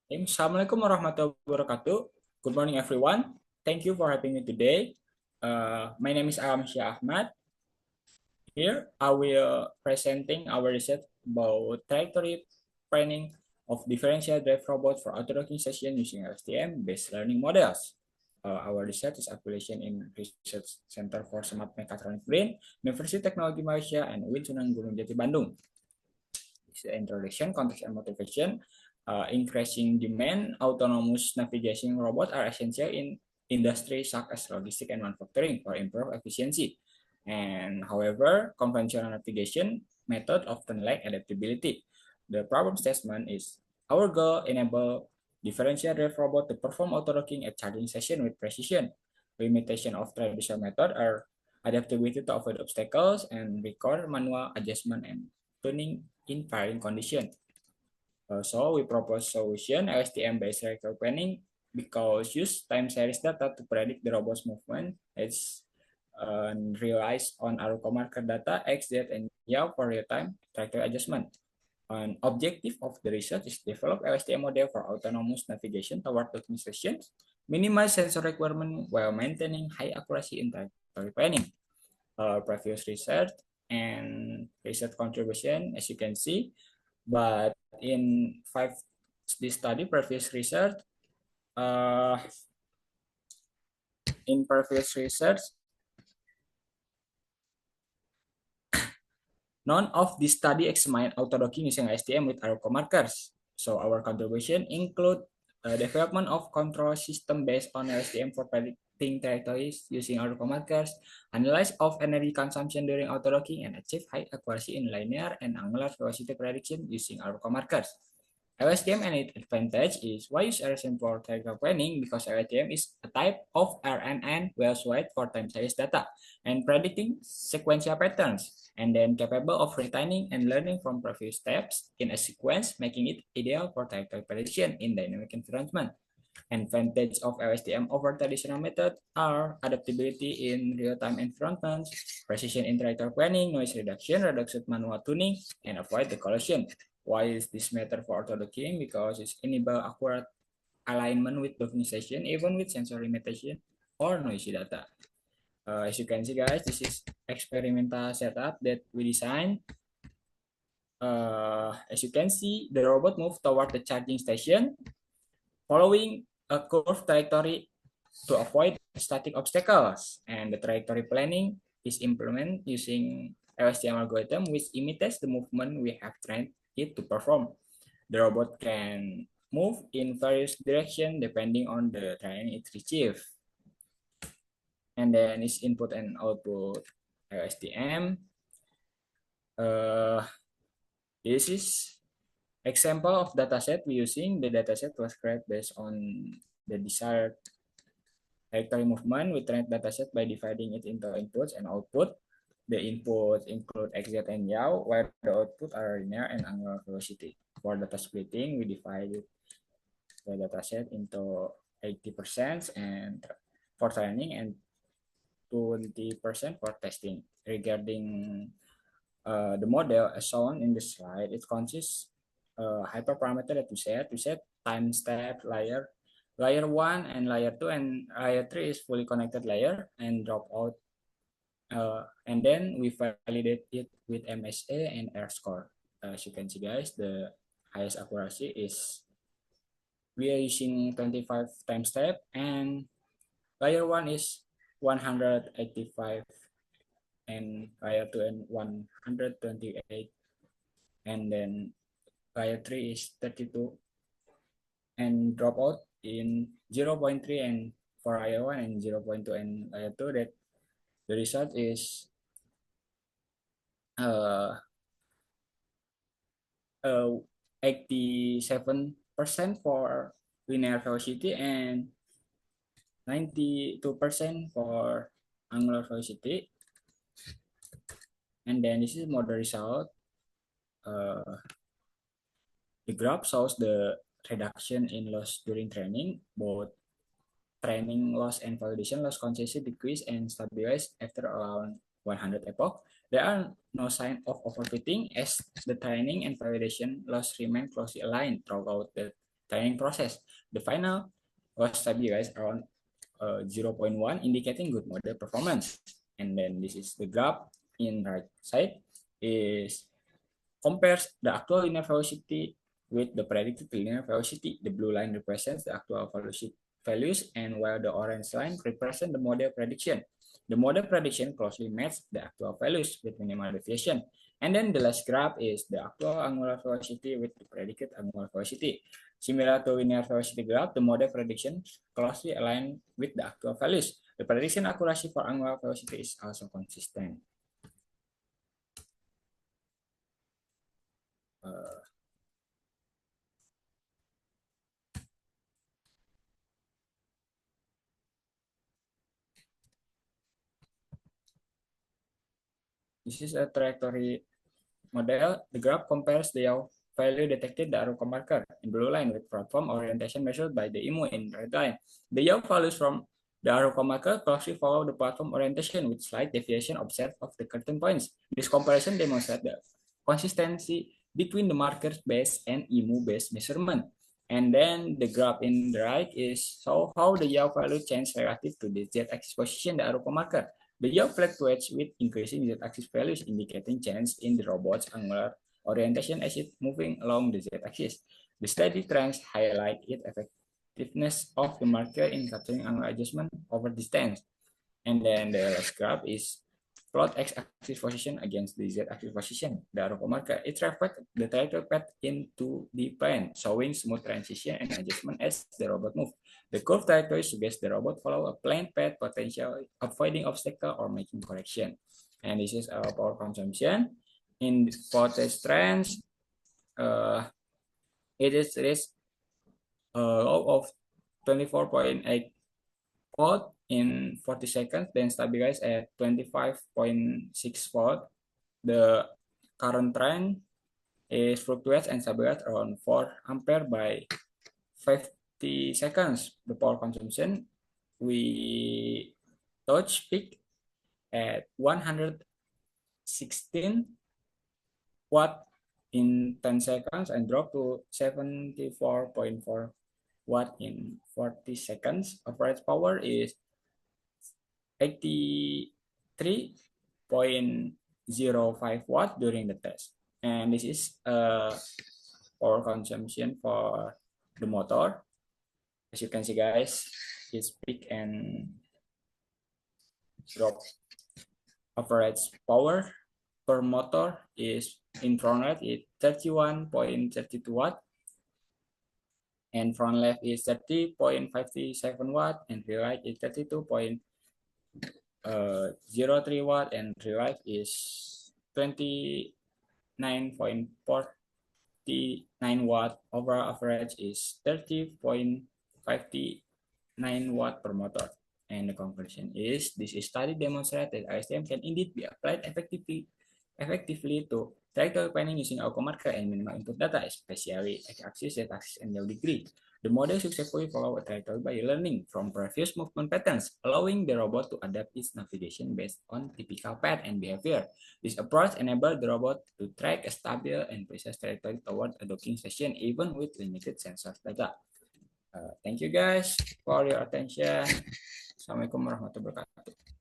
Assalamualaikum warahmatullahi wabarakatuh. Good morning, everyone. Thank you for having me today. My name is Syah Ahmad. Here, I will presenting our research about trajectory planning of differential drive robot for auto-docking session using LSTM-based learning models. Our research is affiliation in Research Center for Smart Mechatronic Brain, University Technology Malaysia, and UIN Sunan Gunung Jati Bandung. Introduction, context, and motivation. Increasing demand, autonomous navigation robots are essential in industry such as logistics and manufacturing for improved efficiency. And however, conventional navigation method often lack adaptability. The problem statement is our goal enable differential drive robot to perform auto-docking at charging session with precision. Limitation of traditional method are adaptability to avoid obstacles and require manual adjustment and tuning in varying conditions. So we propose solution LSTM-based trajectory planning because use time series data to predict the robot's movement. It's realized on Aruco marker data X, Z, and Y for real-time trajectory adjustment. An objective of the research is develop LSTM model for autonomous navigation toward docking stations, minimize sensor requirement while maintaining high accuracy in trajectory planning. Previous research and research contribution, as you can see, but in this study, previous research, uh, in previous research, none of this study examined auto-docking using STM with Aruco markers. So our contribution include development of control system based on LSTM for predicting trajectories using Aruco markers, analysis of energy consumption during auto-docking, and achieve high accuracy in linear and angular velocity prediction using Aruco markers. LSTM and its advantage is why use LSTM for trajectory planning because LSTM is a type of RNN well suited for time series data and predicting sequential patterns, and then capable of retaining and learning from previous steps in a sequence, making it ideal for trajectory prediction in dynamic environment. Advantage of LSTM over traditional method are adaptability in real-time environments, precision in trajectory planning, noise reduction, reduction manual tuning, and avoid the collision. Why is this matter for auto-docking? Because it enable accurate alignment with docking station even with sensor limitation or noisy data. As you can see, guys, this is experimental setup that we designed. As you can see, the robot moved toward the charging station, following a curved trajectory to avoid static obstacles. And the trajectory planning is implemented using LSTM algorithm, which imitates the movement we have trained it to perform. The robot can move in various directions depending on the terrain it retrieves. And then its input and output LSTM. This is example of dataset we using. The dataset was created based on the desired trajectory movement. We trained dataset by dividing it into inputs and output. The inputs include X, Z, and Y, while the output are linear and angular velocity. For data splitting, we divided the dataset into 80% and for training and 20% for testing. Regarding the model as shown in the slide, it consists hyperparameter that we set time step layer 1 and layer 2 and layer 3 is fully connected layer and drop out, and then we validate it with MSA and R score. As you can see, guys, the highest accuracy is we are using 25 time step and layer 1 is 185 and layer 2 and 128, and then layer 3 is 32 and drop out in 0.3 and for layer 1 and 0.2 and layer 2. That the result is 87% for linear velocity and 92% for angular velocity. And then this is model result. The graph shows the reduction in loss during training. Both training loss and validation loss consistently decrease and stabilize after around 100 epoch. There are no sign of overfitting as the training and validation loss remain closely aligned throughout the training process. The final was stabilized around 0.1, indicating good model performance. And then this is the graph in right side is compares the actual linear velocity with the predicted linear velocity. The blue line represents the actual velocity values, and while the orange line represents the model prediction. The model prediction closely matches the actual values with minimal deviation. And then the last graph is the actual angular velocity with the predicted angular velocity. Similar to linear velocity graph, the model prediction closely aligned with the actual values. The prediction accuracy for angular velocity is also consistent. This is a trajectory model. The graph compares the yaw value detected the Aruka marker in blue line with platform orientation measured by the IMU in red line. The yaw values from the Aruka marker closely follow the platform orientation with slight deviation observed of the curtain points. This comparison demonstrates the consistency between the marker-based and IMU-based measurement. And then the graph in the right is show how the yaw value change relative to the z-axis position the Aruka marker. The yaw fluctuates with increasing z-axis values, indicating change in the robot's angular orientation as it moving along the z-axis. The steady trends highlight its effectiveness of the marker in capturing angular adjustment over distance. And then the last graph is plot x-axis position against the z-axis position, the Aruka marker. It reflects the trajectory path into the plane, showing smooth transition and adjustment as the robot moves. The curved trajectory suggests the robot follow a plane path, potentially avoiding obstacle or making correction. And this is our power consumption. In for test trends, it is reached a low of 24.8 volt in 40 seconds, then stabilize at 25.6 volt. The current trend is fluctuates and stabilize around 4 ampere by 50 seconds. The power consumption we touch peak at 116 watt in 10 seconds and drop to 74.4 watt in 40 seconds. Average power is 83.05 watt during the test. And this is power consumption for the motor. As you can see, guys, its peak and drop. Average power per motor is in front right is 31.32 watt, and front left is 30.57 watt, and rear right is 32.03 watt, and rear right is 29.49 watt. Overall average is 30.59 watt per motor. And the conclusion is this study demonstrated that ISTM can indeed be applied effectively to trajectory planning using Aruka marker and minimal input data, especially x-axis, z-axis, and yaw degree. The model successfully followed a trajectory by learning from previous movement patterns, allowing the robot to adapt its navigation based on typical path and behavior. This approach enabled the robot to track a stable and precise trajectory toward a docking station even with limited sensor data. Thank you guys for your attention. Assalamualaikum warahmatullahi wabarakatuh.